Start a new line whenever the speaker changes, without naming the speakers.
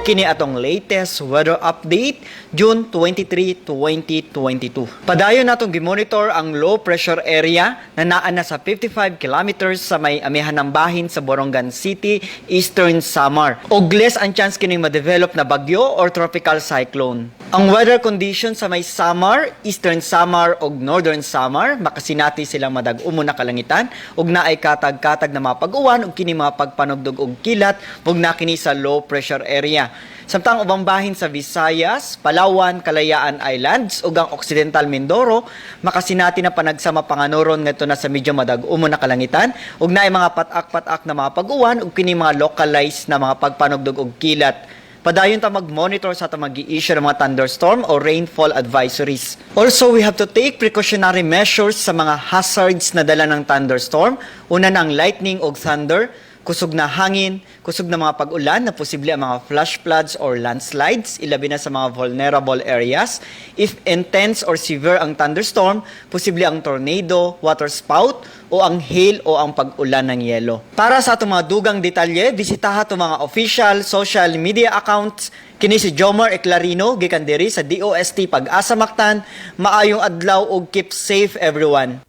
kini atong latest weather update June 23, 2022. Padayon natong gimonitor ang low pressure area na naa na sa 55 kilometers sa may amihan ng bahin sa Borongan City, Eastern Samar. Og less ang chance kining ma-develop na bagyo or tropical cyclone. Ang weather condition sa may Samar, Eastern Samar ug Northern Samar makasinati silang madag-umo na kalangitan ug naay katag-katag na mga pag-uwan ug kini mga pagpanugdog og kilat ug na kini sa low pressure area. Samtang ubang bahin sa Visayas, Palawan, Kalayaan Islands ug ang Occidental Mindoro makasinati na panagsama panganoron ngadto na sa medyo madag-umo na kalangitan ug naay mga patak-patak na mga pag-uwan ug kini mga localized na mga pagpanugdog og kilat. Padayon ta mag-monitor sa ta mag-i-issue ng mga thunderstorm o rainfall advisories. Also, we have to take precautionary measures sa mga hazards na dala ng thunderstorm. Una ng lightning o thunder, kusog na hangin, kusog na mga pag-ulan na posible ang mga flash floods or landslides, ilabi na sa mga vulnerable areas. If intense or severe ang thunderstorm, posible ang tornado, water spout, o ang hail o ang pag-ulan ng yelo. Para sa itong mga dugang detalye, bisitaha itong mga official social media accounts. Kini si Jomar Eclarino, gikan diri sa DOST Pag-asa Mactan. Maayong adlaw ug keep safe everyone.